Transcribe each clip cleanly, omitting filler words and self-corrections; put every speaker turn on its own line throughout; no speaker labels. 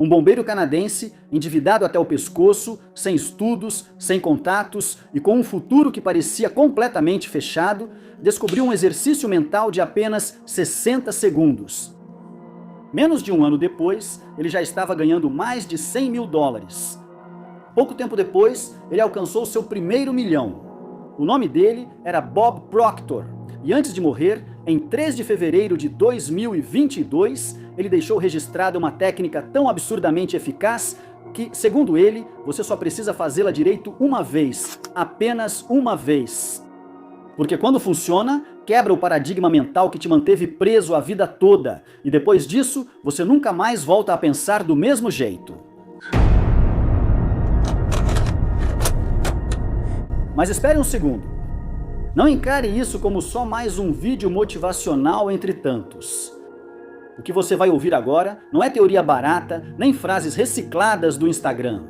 Um bombeiro canadense, endividado até o pescoço, sem estudos, sem contatos e com um futuro que parecia completamente fechado, descobriu um exercício mental de apenas 60 segundos. Menos de um ano depois, ele já estava ganhando mais de $100 mil. Pouco tempo depois, ele alcançou seu primeiro milhão. O nome dele era Bob Proctor, e antes de morrer, em 3 de fevereiro de 2022, ele deixou registrada uma técnica tão absurdamente eficaz que, segundo ele, você só precisa fazê-la direito uma vez, apenas uma vez. Porque quando funciona, quebra o paradigma mental que te manteve preso a vida toda, e depois disso, você nunca mais volta a pensar do mesmo jeito. Mas espere um segundo. Não encare isso como só mais um vídeo motivacional entre tantos. O que você vai ouvir agora não é teoria barata, nem frases recicladas do Instagram.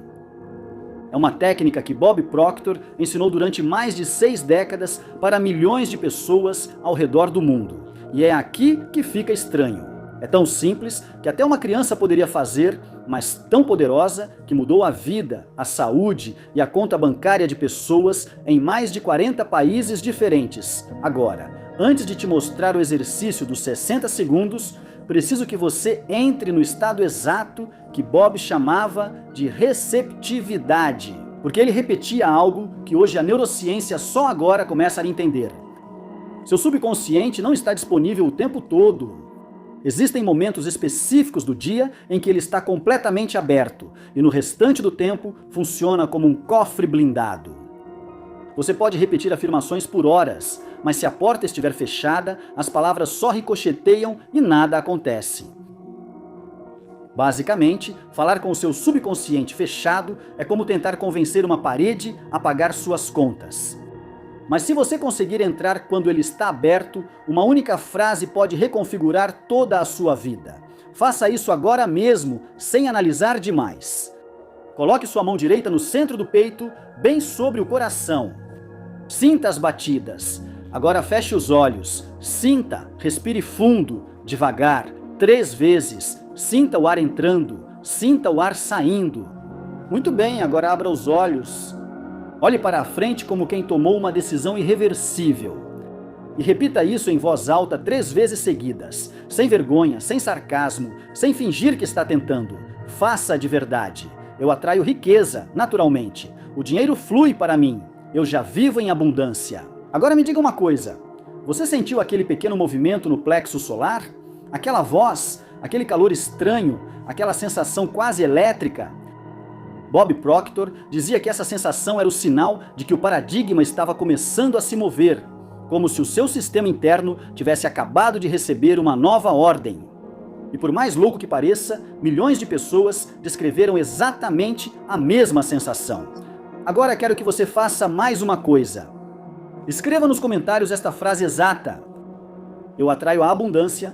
É uma técnica que Bob Proctor ensinou durante mais de 6 décadas para milhões de pessoas ao redor do mundo. E é aqui que fica estranho. É tão simples que até uma criança poderia fazer, mas tão poderosa que mudou a vida, a saúde e a conta bancária de pessoas em mais de 40 países diferentes. Agora, antes de te mostrar o exercício dos 60 segundos, preciso que você entre no estado exato que Bob chamava de receptividade, porque ele repetia algo que hoje a neurociência só agora começa a entender. Seu subconsciente não está disponível o tempo todo. Existem momentos específicos do dia em que ele está completamente aberto e no restante do tempo funciona como um cofre blindado. Você pode repetir afirmações por horas, mas se a porta estiver fechada, as palavras só ricocheteiam e nada acontece. Basicamente, falar com o seu subconsciente fechado é como tentar convencer uma parede a pagar suas contas. Mas se você conseguir entrar quando ele está aberto, uma única frase pode reconfigurar toda a sua vida. Faça isso agora mesmo, sem analisar demais. Coloque sua mão direita no centro do peito, bem sobre o coração. Sinta as batidas. Agora feche os olhos. Sinta, respire fundo, devagar, 3 vezes. Sinta o ar entrando, sinta o ar saindo. Muito bem, agora abra os olhos. Olhe para a frente como quem tomou uma decisão irreversível. E repita isso em voz alta 3 vezes seguidas, sem vergonha, sem sarcasmo, sem fingir que está tentando. Faça de verdade. Eu atraio riqueza, naturalmente. O dinheiro flui para mim. Eu já vivo em abundância. Agora me diga uma coisa. Você sentiu aquele pequeno movimento no plexo solar? Aquela voz, aquele calor estranho, aquela sensação quase elétrica? Bob Proctor dizia que essa sensação era o sinal de que o paradigma estava começando a se mover, como se o seu sistema interno tivesse acabado de receber uma nova ordem. E por mais louco que pareça, milhões de pessoas descreveram exatamente a mesma sensação. Agora quero que você faça mais uma coisa. Escreva nos comentários esta frase exata. Eu atraio a abundância.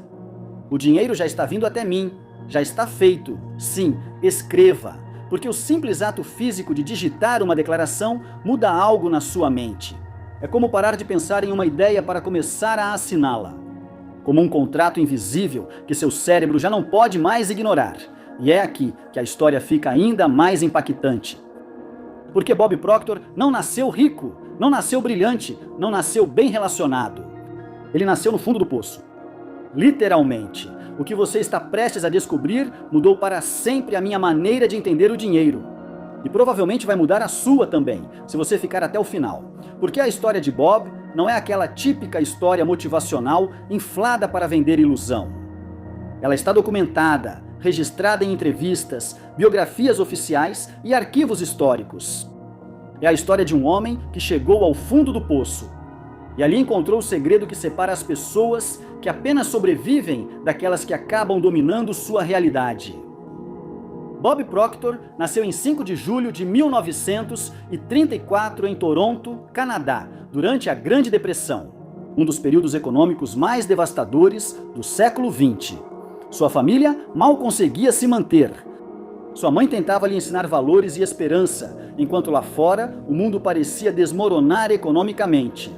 O dinheiro já está vindo até mim. Já está feito. Sim, escreva. Porque o simples ato físico de digitar uma declaração muda algo na sua mente. É como parar de pensar em uma ideia para começar a assiná-la. Como um contrato invisível que seu cérebro já não pode mais ignorar. E é aqui que a história fica ainda mais impactante. Porque Bob Proctor não nasceu rico, não nasceu brilhante, não nasceu bem relacionado. Ele nasceu no fundo do poço. Literalmente. O que você está prestes a descobrir mudou para sempre a minha maneira de entender o dinheiro. E provavelmente vai mudar a sua também, se você ficar até o final. Porque a história de Bob não é aquela típica história motivacional inflada para vender ilusão. Ela está documentada, registrada em entrevistas, biografias oficiais e arquivos históricos. É a história de um homem que chegou ao fundo do poço. E ali encontrou o segredo que separa as pessoas que apenas sobrevivem daquelas que acabam dominando sua realidade. Bob Proctor nasceu em 5 de julho de 1934 em Toronto, Canadá, durante a Grande Depressão, um dos períodos econômicos mais devastadores do século XX. Sua família mal conseguia se manter. Sua mãe tentava lhe ensinar valores e esperança, enquanto lá fora o mundo parecia desmoronar economicamente.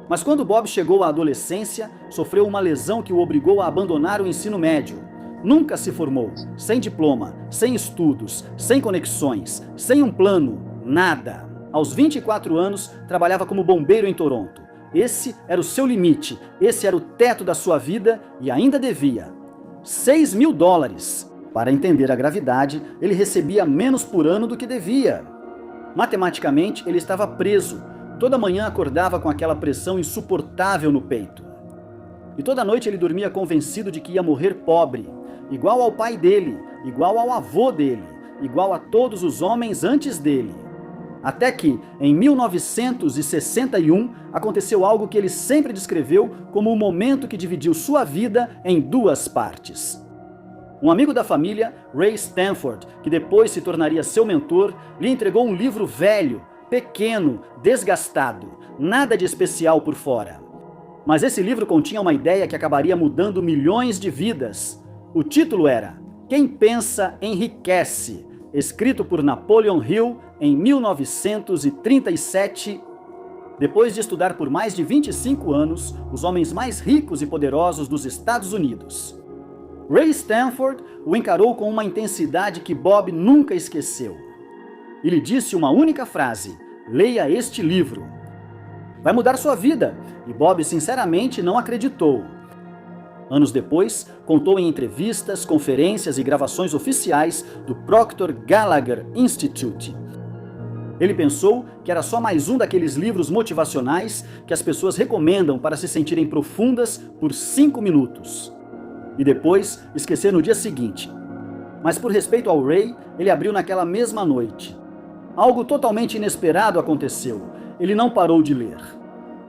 Mas quando Bob chegou à adolescência, sofreu uma lesão que o obrigou a abandonar o ensino médio. Nunca se formou, sem diploma, sem estudos, sem conexões, sem um plano, nada. Aos 24 anos, trabalhava como bombeiro em Toronto. Esse era o seu limite, esse era o teto da sua vida e ainda devia. $6.000. Para entender a gravidade, ele recebia menos por ano do que devia. Matematicamente, ele estava preso. Toda manhã acordava com aquela pressão insuportável no peito. E toda noite ele dormia convencido de que ia morrer pobre, igual ao pai dele, igual ao avô dele, igual a todos os homens antes dele. Até que, em 1961, aconteceu algo que ele sempre descreveu como o momento que dividiu sua vida em duas partes. Um amigo da família, Ray Stanford, que depois se tornaria seu mentor, lhe entregou um livro velho, pequeno, desgastado, nada de especial por fora. Mas esse livro continha uma ideia que acabaria mudando milhões de vidas. O título era Quem Pensa Enriquece, escrito por Napoleon Hill em 1937. Depois de estudar por mais de 25 anos os homens mais ricos e poderosos dos Estados Unidos, Ray Stanford o encarou com uma intensidade que Bob nunca esqueceu. E lhe disse uma única frase: leia este livro. Vai mudar sua vida. E Bob sinceramente não acreditou. Anos depois, contou em entrevistas, conferências e gravações oficiais do Proctor Gallagher Institute. Ele pensou que era só mais um daqueles livros motivacionais que as pessoas recomendam para se sentirem profundas por 5 minutos. E depois esquecer no dia seguinte. Mas por respeito ao Ray, ele abriu naquela mesma noite. Algo totalmente inesperado aconteceu. Ele não parou de ler.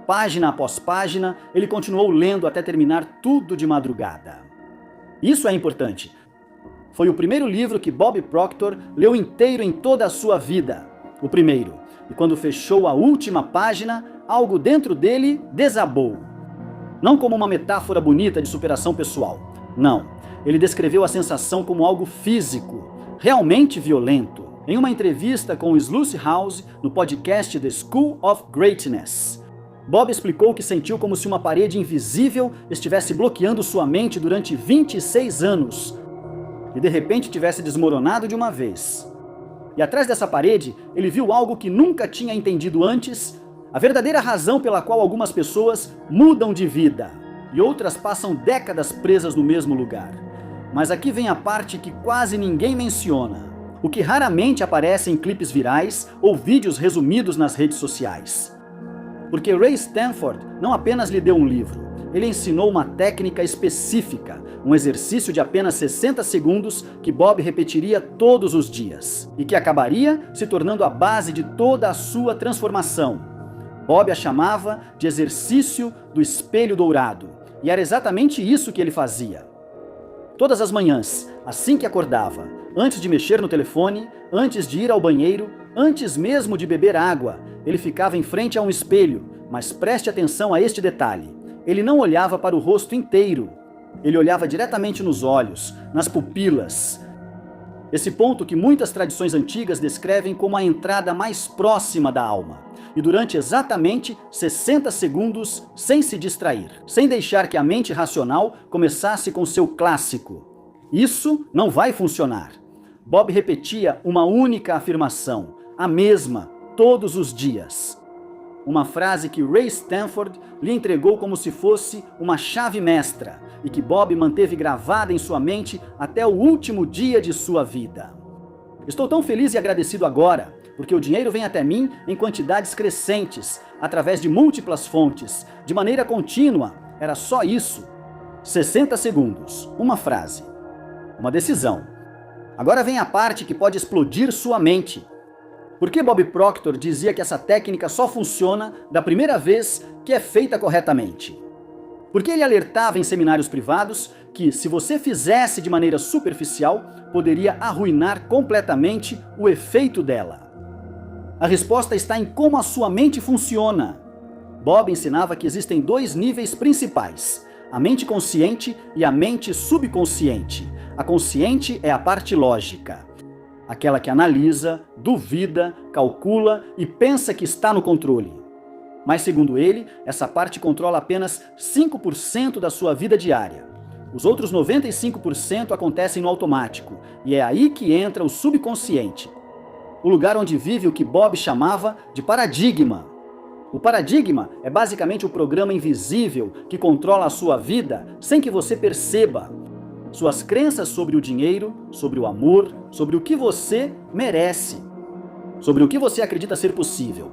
Página após página, ele continuou lendo até terminar tudo de madrugada. Isso é importante. Foi o primeiro livro que Bob Proctor leu inteiro em toda a sua vida. O primeiro. E quando fechou a última página, algo dentro dele desabou. Não como uma metáfora bonita de superação pessoal. Não. Ele descreveu a sensação como algo físico, realmente violento, em uma entrevista com o Sluice House no podcast The School of Greatness. Bob explicou que sentiu como se uma parede invisível estivesse bloqueando sua mente durante 26 anos e de repente tivesse desmoronado de uma vez. E atrás dessa parede, ele viu algo que nunca tinha entendido antes, a verdadeira razão pela qual algumas pessoas mudam de vida e outras passam décadas presas no mesmo lugar. Mas aqui vem a parte que quase ninguém menciona, o que raramente aparece em clipes virais ou vídeos resumidos nas redes sociais. Porque Ray Stanford não apenas lhe deu um livro, ele ensinou uma técnica específica, um exercício de apenas 60 segundos que Bob repetiria todos os dias e que acabaria se tornando a base de toda a sua transformação. Bob a chamava de exercício do espelho dourado, e era exatamente isso que ele fazia. Todas as manhãs, assim que acordava, antes de mexer no telefone, antes de ir ao banheiro, antes mesmo de beber água, ele ficava em frente a um espelho, mas preste atenção a este detalhe. Ele não olhava para o rosto inteiro. Ele olhava diretamente nos olhos, nas pupilas. Esse ponto que muitas tradições antigas descrevem como a entrada mais próxima da alma. E durante exatamente 60 segundos, sem se distrair, sem deixar que a mente racional começasse com seu clássico. Isso não vai funcionar. Bob repetia uma única afirmação, a mesma, todos os dias. Uma frase que Ray Stanford lhe entregou como se fosse uma chave mestra e que Bob manteve gravada em sua mente até o último dia de sua vida. Estou tão feliz e agradecido agora, porque o dinheiro vem até mim em quantidades crescentes, através de múltiplas fontes, de maneira contínua. Era só isso. 60 segundos, uma frase, uma decisão. Agora vem a parte que pode explodir sua mente. Por que Bob Proctor dizia que essa técnica só funciona da primeira vez que é feita corretamente? Porque ele alertava em seminários privados que, se você fizesse de maneira superficial, poderia arruinar completamente o efeito dela. A resposta está em como a sua mente funciona. Bob ensinava que existem 2 níveis principais, a mente consciente e a mente subconsciente. A consciente é a parte lógica, aquela que analisa, duvida, calcula e pensa que está no controle. Mas segundo ele, essa parte controla apenas 5% da sua vida diária. Os outros 95% acontecem no automático, e é aí que entra o subconsciente. O lugar onde vive o que Bob chamava de paradigma. O paradigma é basicamente o programa invisível que controla a sua vida sem que você perceba. Suas crenças sobre o dinheiro, sobre o amor, sobre o que você merece, sobre o que você acredita ser possível.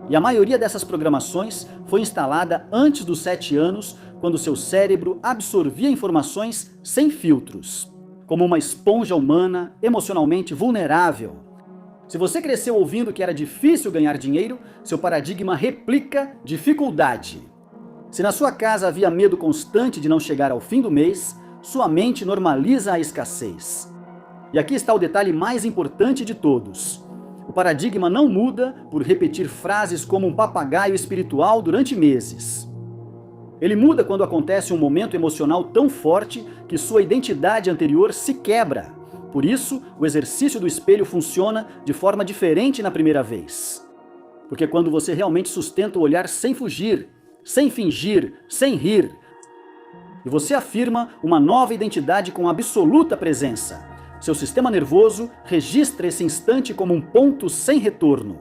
E a maioria dessas programações foi instalada antes dos 7 anos, quando seu cérebro absorvia informações sem filtros, como uma esponja humana emocionalmente vulnerável. Se você cresceu ouvindo que era difícil ganhar dinheiro, seu paradigma replica dificuldade. Se na sua casa havia medo constante de não chegar ao fim do mês, sua mente normaliza a escassez. E aqui está o detalhe mais importante de todos. O paradigma não muda por repetir frases como um papagaio espiritual durante meses. Ele muda quando acontece um momento emocional tão forte que sua identidade anterior se quebra. Por isso, o exercício do espelho funciona de forma diferente na primeira vez. Porque quando você realmente sustenta o olhar sem fugir, sem fingir, sem rir, e você afirma uma nova identidade com absoluta presença, seu sistema nervoso registra esse instante como um ponto sem retorno.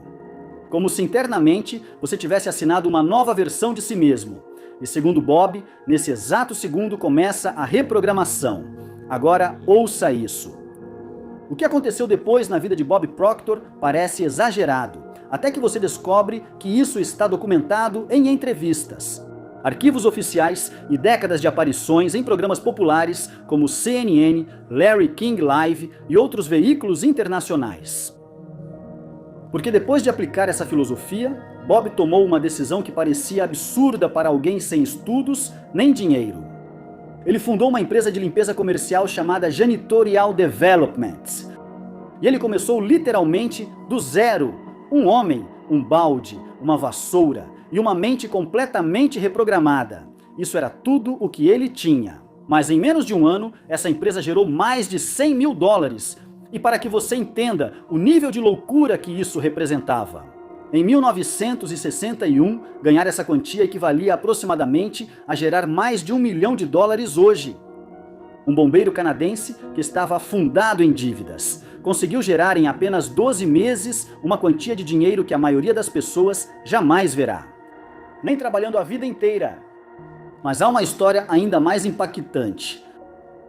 Como se internamente você tivesse assinado uma nova versão de si mesmo. E segundo Bob, nesse exato segundo começa a reprogramação. Agora ouça isso. O que aconteceu depois na vida de Bob Proctor parece exagerado, até que você descobre que isso está documentado em entrevistas, arquivos oficiais e décadas de aparições em programas populares como CNN, Larry King Live e outros veículos internacionais. Porque depois de aplicar essa filosofia, Bob tomou uma decisão que parecia absurda para alguém sem estudos nem dinheiro. Ele fundou uma empresa de limpeza comercial chamada Janitorial Development. E ele começou literalmente do zero. Um homem, um balde, uma vassoura e uma mente completamente reprogramada. Isso era tudo o que ele tinha. Mas em menos de um ano, essa empresa gerou mais de $100 mil. E para que você entenda o nível de loucura que isso representava. Em 1961, ganhar essa quantia equivalia aproximadamente a gerar mais de $1 milhão hoje. Um bombeiro canadense que estava afundado em dívidas conseguiu gerar em apenas 12 meses uma quantia de dinheiro que a maioria das pessoas jamais verá. Nem trabalhando a vida inteira. Mas há uma história ainda mais impactante.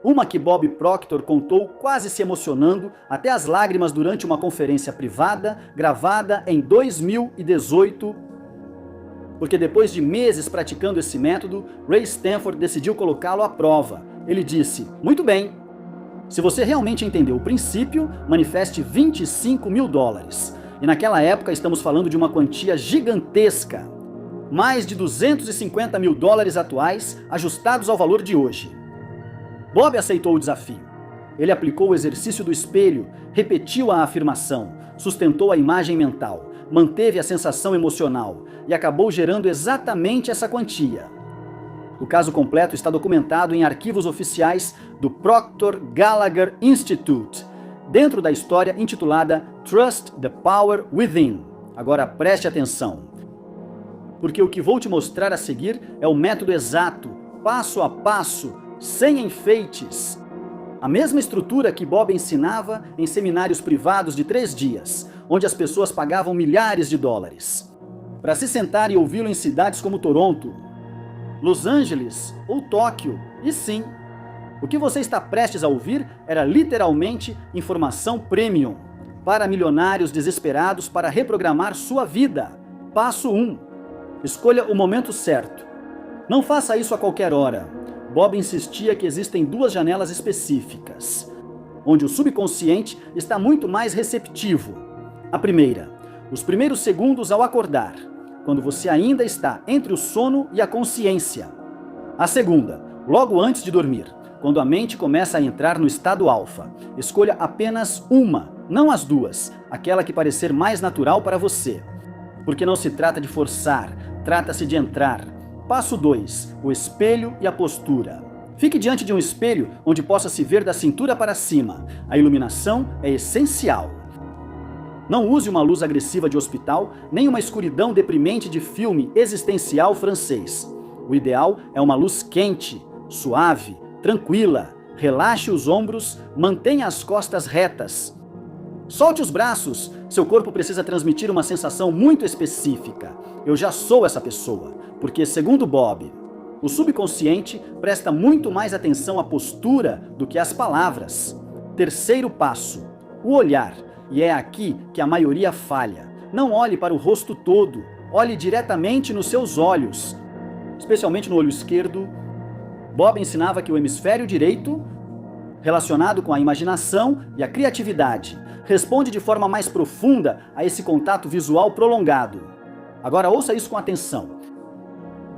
Uma que Bob Proctor contou quase se emocionando até as lágrimas durante uma conferência privada gravada em 2018. Porque depois de meses praticando esse método, Ray Stanford decidiu colocá-lo à prova. Ele disse: "Muito bem, se você realmente entendeu o princípio, manifeste $25 mil. E naquela época estamos falando de uma quantia gigantesca. Mais de $250 mil atuais, ajustados ao valor de hoje. Bob aceitou o desafio. Ele aplicou o exercício do espelho, repetiu a afirmação, sustentou a imagem mental, manteve a sensação emocional e acabou gerando exatamente essa quantia. O caso completo está documentado em arquivos oficiais do Proctor Gallagher Institute, dentro da história intitulada Trust the Power Within. Agora preste atenção, porque o que vou te mostrar a seguir é o método exato, passo a passo, sem enfeites. A mesma estrutura que Bob ensinava em seminários privados de 3 dias, onde as pessoas pagavam milhares de dólares, para se sentar e ouvi-lo em cidades como Toronto, Los Angeles ou Tóquio. E sim, o que você está prestes a ouvir era literalmente informação premium para milionários desesperados para reprogramar sua vida. Passo 1. Escolha o momento certo. Não faça isso a qualquer hora. Bob insistia que existem 2 janelas específicas, onde o subconsciente está muito mais receptivo. A primeira, os primeiros segundos ao acordar, quando você ainda está entre o sono e a consciência. A segunda, logo antes de dormir, quando a mente começa a entrar no estado alfa. Escolha apenas uma, não as 2, aquela que parecer mais natural para você. Porque não se trata de forçar, trata-se de entrar. Passo 2, o espelho e a postura. Fique diante de um espelho onde possa se ver da cintura para cima. A iluminação é essencial. Não use uma luz agressiva de hospital, nem uma escuridão deprimente de filme existencial francês. O ideal é uma luz quente, suave, tranquila, relaxe os ombros, mantenha as costas retas. Solte os braços, seu corpo precisa transmitir uma sensação muito específica. Eu já sou essa pessoa, porque segundo Bob, o subconsciente presta muito mais atenção à postura do que às palavras. Terceiro passo, o olhar, e é aqui que a maioria falha. Não olhe para o rosto todo, olhe diretamente nos seus olhos, especialmente no olho esquerdo. Bob ensinava que o hemisfério direito, relacionado com a imaginação e a criatividade, responde de forma mais profunda a esse contato visual prolongado. Agora ouça isso com atenção.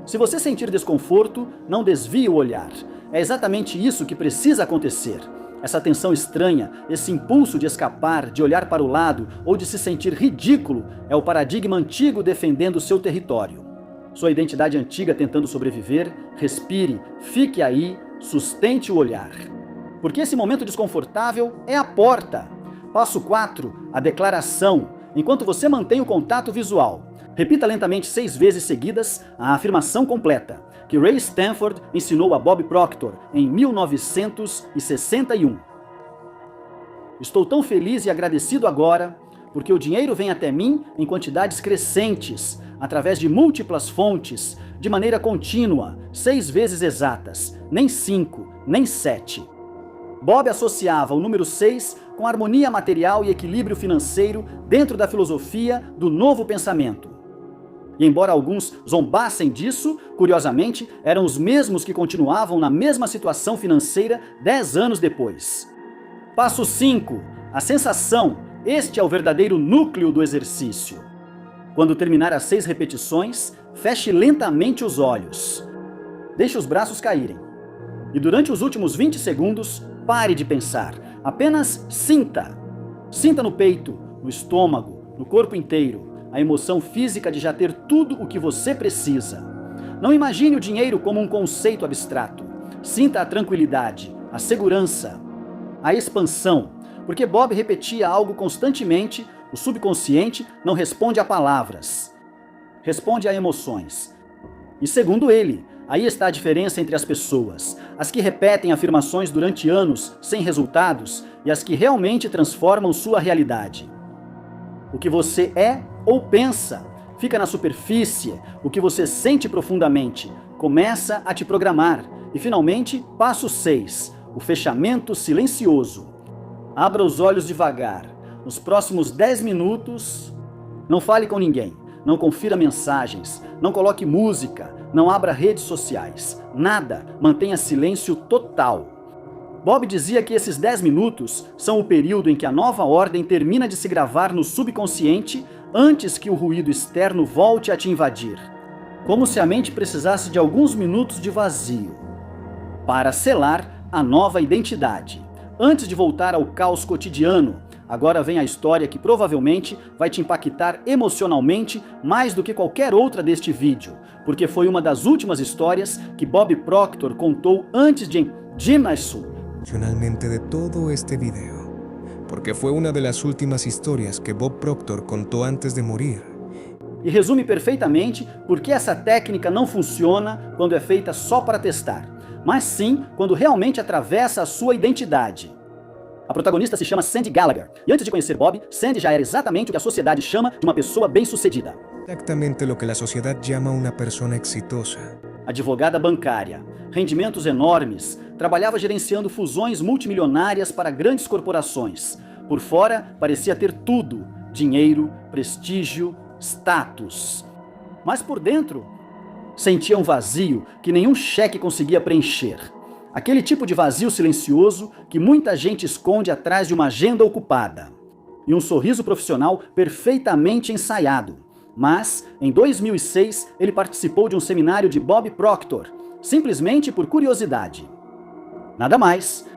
Se você sentir desconforto, não desvie o olhar. É exatamente isso que precisa acontecer. Essa tensão estranha, esse impulso de escapar, de olhar para o lado ou de se sentir ridículo, é o paradigma antigo defendendo seu território. Sua identidade antiga tentando sobreviver, respire, fique aí, sustente o olhar. Porque esse momento desconfortável é a porta. Passo 4, a declaração. Enquanto você mantém o contato visual, repita lentamente 6 vezes seguidas a afirmação completa, que Ray Stanford ensinou a Bob Proctor em 1961. Estou tão feliz e agradecido agora, porque o dinheiro vem até mim em quantidades crescentes, através de múltiplas fontes, de maneira contínua, 6 vezes exatas, nem 5, nem 7. Bob associava o número 6 com harmonia material e equilíbrio financeiro dentro da filosofia do novo pensamento. E embora alguns zombassem disso, curiosamente, eram os mesmos que continuavam na mesma situação financeira 10 anos depois. Passo 5. A sensação. Este é o verdadeiro núcleo do exercício. Quando terminar as 6 repetições, feche lentamente os olhos. Deixe os braços caírem. E durante os últimos 20 segundos, pare de pensar. Apenas sinta. Sinta no peito, no estômago, no corpo inteiro, a emoção física de já ter tudo o que você precisa. Não imagine o dinheiro como um conceito abstrato. Sinta a tranquilidade, a segurança, a expansão. Porque Bob repetia algo constantemente, o subconsciente não responde a palavras, responde a emoções. E segundo ele, aí está a diferença entre as pessoas, as que repetem afirmações durante anos sem resultados e as que realmente transformam sua realidade. O que você é ou pensa fica na superfície, o que você sente profundamente começa a te programar. E finalmente, passo 6, o fechamento silencioso. Abra os olhos devagar. Nos próximos 10 minutos, não fale com ninguém, não confira mensagens, não coloque música, não abra redes sociais, nada, mantenha silêncio total. Bob dizia que esses 10 minutos são o período em que a nova ordem termina de se gravar no subconsciente antes que o ruído externo volte a te invadir. Como se a mente precisasse de alguns minutos de vazio para selar a nova identidade. Antes de voltar ao caos cotidiano, agora vem a história que provavelmente vai te impactar emocionalmente mais do que qualquer outra deste vídeo, porque foi uma das últimas histórias que Bob Proctor contou antes de Jimmerson.
Finalmente de todo este video, porque fue una de las últimas historias que Bob Proctor contó antes de morir.
E resume perfeitamente por que essa técnica não funciona quando é feita só para testar, mas sim quando realmente atravessa a sua identidade. A protagonista se chama Sandy Gallagher, e antes de conhecer Bob, Sandy já era exatamente o que a sociedade chama de uma pessoa bem-sucedida.
Exactamente lo que la sociedad llama una persona exitosa.
Advogada bancária, rendimentos enormes, trabalhava gerenciando fusões multimilionárias para grandes corporações. Por fora, parecia ter tudo: dinheiro, prestígio, status. Mas por dentro, sentia um vazio que nenhum cheque conseguia preencher. Aquele tipo de vazio silencioso que muita gente esconde atrás de uma agenda ocupada. E um sorriso profissional perfeitamente ensaiado. Mas, em 2006, ele participou de um seminário de Bob Proctor, simplesmente por curiosidade. Nada mais.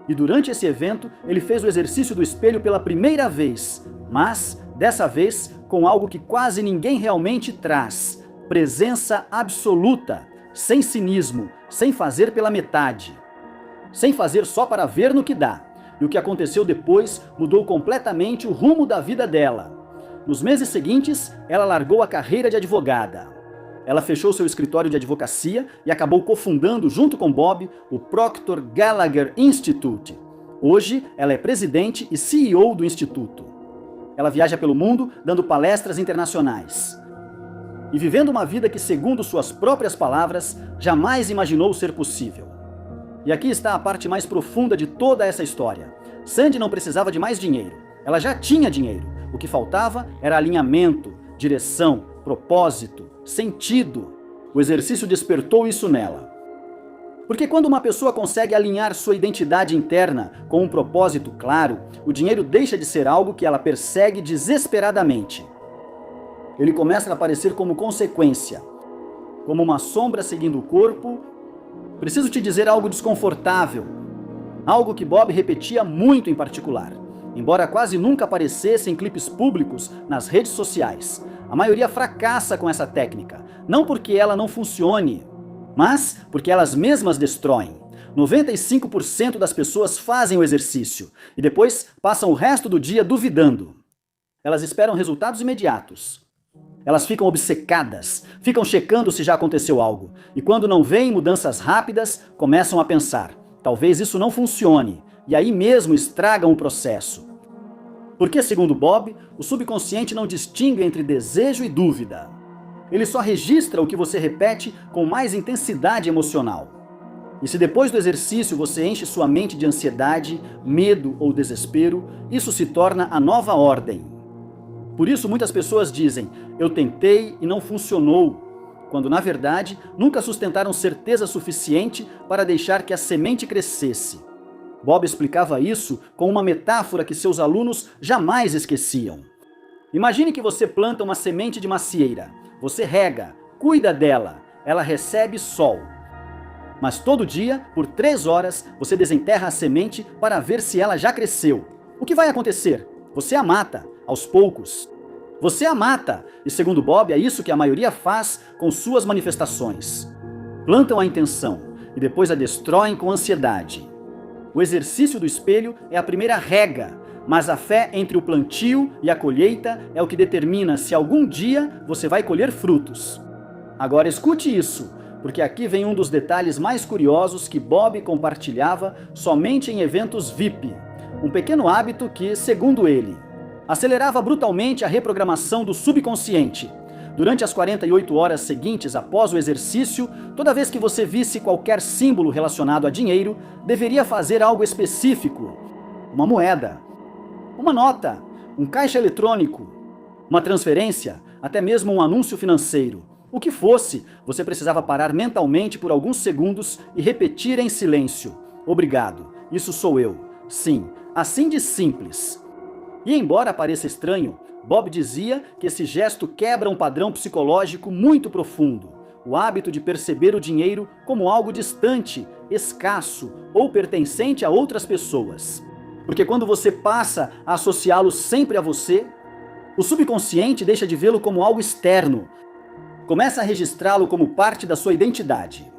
E durante esse evento, ele fez o exercício do espelho pela primeira vez, mas, dessa vez, com algo que quase ninguém realmente traz: presença absoluta, sem cinismo, sem fazer pela metade, sem fazer só para ver no que dá. E o que aconteceu depois mudou completamente o rumo da vida dela. Nos meses seguintes, ela largou a carreira de advogada. Ela fechou seu escritório de advocacia e acabou cofundando, junto com Bob, o Proctor Gallagher Institute. Hoje, ela é presidente e CEO do instituto. Ela viaja pelo mundo dando palestras internacionais e vivendo uma vida que, segundo suas próprias palavras, jamais imaginou ser possível. E aqui está a parte mais profunda de toda essa história. Sandy não precisava de mais dinheiro. Ela já tinha dinheiro. O que faltava era alinhamento, direção, propósito, sentido. O exercício despertou isso nela. Porque quando uma pessoa consegue alinhar sua identidade interna com um propósito claro, o dinheiro deixa de ser algo que ela persegue desesperadamente. Ele começa a aparecer como consequência, como uma sombra seguindo o corpo. Preciso te dizer algo desconfortável, algo que Bob repetia muito em particular, embora quase nunca aparecesse em clipes públicos nas redes sociais. A maioria fracassa com essa técnica, não porque ela não funcione, mas porque elas mesmas destroem. 95% das pessoas fazem o exercício e depois passam o resto do dia duvidando. Elas esperam resultados imediatos. Elas ficam obcecadas, ficam checando se já aconteceu algo. E quando não veem mudanças rápidas, começam a pensar, talvez isso não funcione, e aí mesmo estragam o processo. Porque, segundo Bob, o subconsciente não distingue entre desejo e dúvida. Ele só registra o que você repete com mais intensidade emocional. E se depois do exercício você enche sua mente de ansiedade, medo ou desespero, isso se torna a nova ordem. Por isso muitas pessoas dizem, eu tentei e não funcionou, quando na verdade nunca sustentaram certeza suficiente para deixar que a semente crescesse. Bob explicava isso com uma metáfora que seus alunos jamais esqueciam. Imagine que você planta uma semente de macieira. Você rega, cuida dela, ela recebe sol. Mas todo dia, por 3 horas, você desenterra a semente para ver se ela já cresceu. O que vai acontecer? Você a mata, aos poucos. Você a mata, e segundo Bob, é isso que a maioria faz com suas manifestações. Plantam a intenção e depois a destroem com ansiedade. O exercício do espelho é a primeira rega, mas a fé entre o plantio e a colheita é o que determina se algum dia você vai colher frutos. Agora escute isso, porque aqui vem um dos detalhes mais curiosos que Bob compartilhava somente em eventos VIP. Um pequeno hábito que, segundo ele, acelerava brutalmente a reprogramação do subconsciente. Durante as 48 horas seguintes após o exercício, toda vez que você visse qualquer símbolo relacionado a dinheiro, deveria fazer algo específico. Uma moeda, uma nota, um caixa eletrônico, uma transferência, até mesmo um anúncio financeiro. O que fosse, você precisava parar mentalmente por alguns segundos e repetir em silêncio. Obrigado, isso sou eu. Sim, assim de simples. E embora pareça estranho, Bob dizia que esse gesto quebra um padrão psicológico muito profundo. O hábito de perceber o dinheiro como algo distante, escasso ou pertencente a outras pessoas. Porque quando você passa a associá-lo sempre a você, o subconsciente deixa de vê-lo como algo externo. Começa a registrá-lo como parte da sua identidade.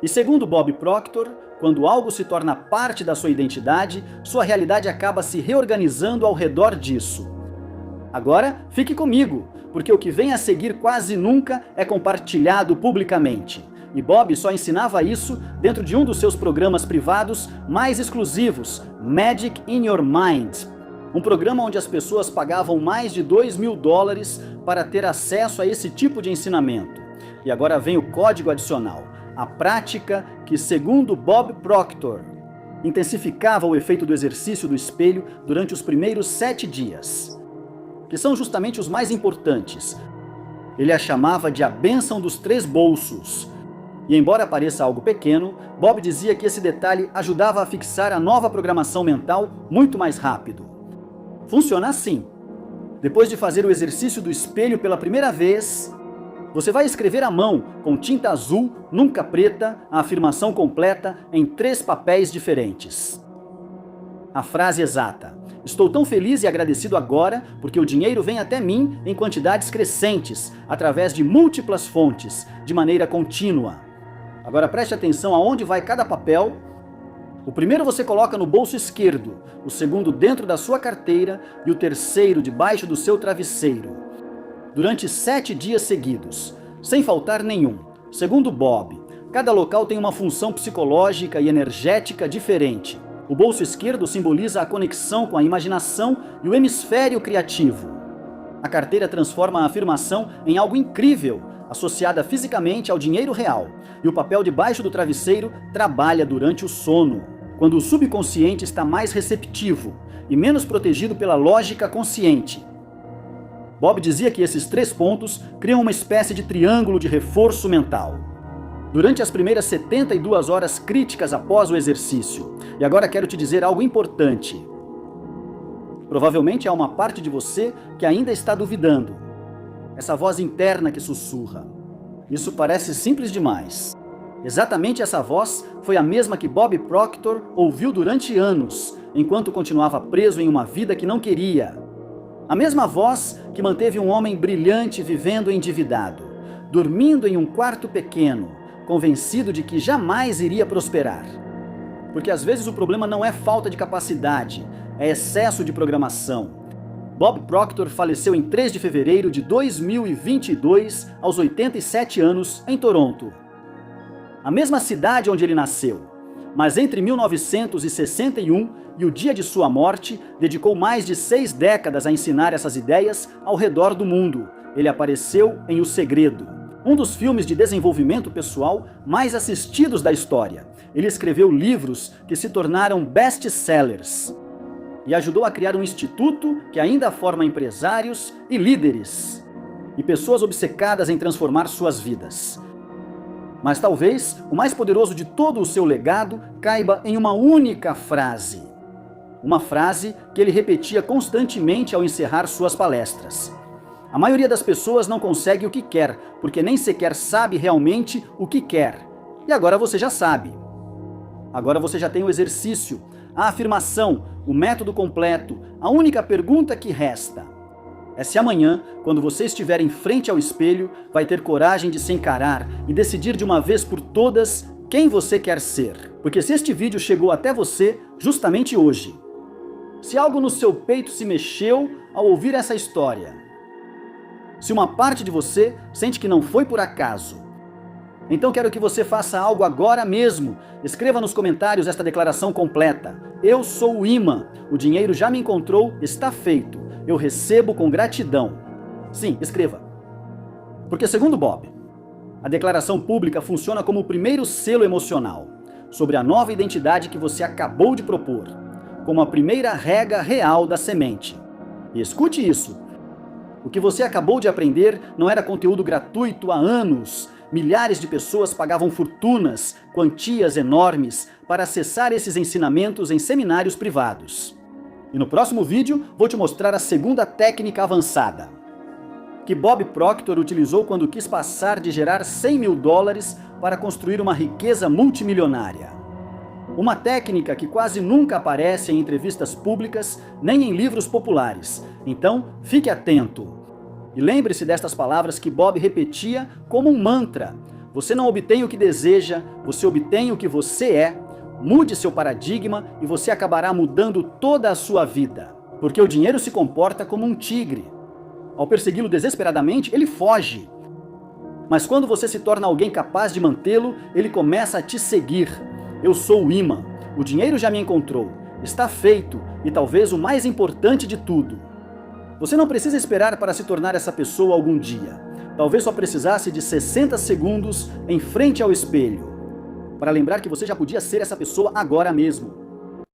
E segundo Bob Proctor, quando algo se torna parte da sua identidade, sua realidade acaba se reorganizando ao redor disso. Agora, fique comigo, porque o que vem a seguir quase nunca é compartilhado publicamente. E Bob só ensinava isso dentro de um dos seus programas privados mais exclusivos, Magic in Your Mind. Um programa onde as pessoas pagavam mais de $2.000 para ter acesso a esse tipo de ensinamento. E agora vem o código adicional, a prática que, segundo Bob Proctor, intensificava o efeito do exercício do espelho durante os primeiros 7 dias, que são justamente os mais importantes. Ele a chamava de a bênção dos 3 bolsos. E embora pareça algo pequeno, Bob dizia que esse detalhe ajudava a fixar a nova programação mental muito mais rápido. Funciona assim. Depois de fazer o exercício do espelho pela primeira vez, você vai escrever à mão, com tinta azul, nunca preta, a afirmação completa em 3 papéis diferentes. A frase exata: estou tão feliz e agradecido agora porque o dinheiro vem até mim em quantidades crescentes, através de múltiplas fontes, de maneira contínua. Agora preste atenção aonde vai cada papel. O primeiro você coloca no bolso esquerdo, o segundo dentro da sua carteira e o terceiro debaixo do seu travesseiro. Durante 7 dias seguidos, sem faltar nenhum. Segundo Bob, cada local tem uma função psicológica e energética diferente. O bolso esquerdo simboliza a conexão com a imaginação e o hemisfério criativo. A carteira transforma a afirmação em algo incrível, associada fisicamente ao dinheiro real. E o papel debaixo do travesseiro trabalha durante o sono, quando o subconsciente está mais receptivo e menos protegido pela lógica consciente. Bob dizia que esses 3 pontos criam uma espécie de triângulo de reforço mental. Durante as primeiras 72 horas críticas após o exercício. E agora quero te dizer algo importante. Provavelmente há uma parte de você que ainda está duvidando. Essa voz interna que sussurra. Isso parece simples demais. Exatamente essa voz foi a mesma que Bob Proctor ouviu durante anos, enquanto continuava preso em uma vida que não queria. A mesma voz que manteve um homem brilhante vivendo endividado, dormindo em um quarto pequeno, convencido de que jamais iria prosperar. Porque às vezes o problema não é falta de capacidade, é excesso de programação. Bob Proctor faleceu em 3 de fevereiro de 2022, aos 87 anos, em Toronto. A mesma cidade onde ele nasceu, mas entre 1961 e o dia de sua morte, dedicou mais de 6 décadas a ensinar essas ideias ao redor do mundo. Ele apareceu em O Segredo, um dos filmes de desenvolvimento pessoal mais assistidos da história. Ele escreveu livros que se tornaram best-sellers e ajudou a criar um instituto que ainda forma empresários e líderes e pessoas obcecadas em transformar suas vidas. Mas talvez o mais poderoso de todo o seu legado caiba em uma única frase. Uma frase que ele repetia constantemente ao encerrar suas palestras. A maioria das pessoas não consegue o que quer, porque nem sequer sabe realmente o que quer. E agora você já sabe. Agora você já tem o exercício, a afirmação, o método completo. A única pergunta que resta é se amanhã, quando você estiver em frente ao espelho, vai ter coragem de se encarar e decidir de uma vez por todas quem você quer ser. Porque se este vídeo chegou até você justamente hoje, se algo no seu peito se mexeu ao ouvir essa história, se uma parte de você sente que não foi por acaso, então quero que você faça algo agora mesmo. Escreva nos comentários esta declaração completa. Eu sou o imã, o dinheiro já me encontrou, está feito. Eu recebo com gratidão. Sim, escreva. Porque segundo Bob, a declaração pública funciona como o primeiro selo emocional sobre a nova identidade que você acabou de propor, como a primeira rega real da semente. E escute isso. O que você acabou de aprender não era conteúdo gratuito há anos. Milhares de pessoas pagavam fortunas, quantias enormes, para acessar esses ensinamentos em seminários privados. E no próximo vídeo vou te mostrar a segunda técnica avançada, que Bob Proctor utilizou quando quis passar de gerar $100 mil para construir uma riqueza multimilionária. Uma técnica que quase nunca aparece em entrevistas públicas nem em livros populares. Então, fique atento. E lembre-se destas palavras que Bob repetia como um mantra. Você não obtém o que deseja, você obtém o que você é. Mude seu paradigma e você acabará mudando toda a sua vida. Porque o dinheiro se comporta como um tigre. Ao persegui-lo desesperadamente, ele foge. Mas quando você se torna alguém capaz de mantê-lo, ele começa a te seguir. Eu sou o imã. O dinheiro já me encontrou. Está feito. E talvez o mais importante de tudo, você não precisa esperar para se tornar essa pessoa algum dia. Talvez só precisasse de 60 segundos em frente ao espelho para lembrar que você já podia ser essa pessoa agora mesmo.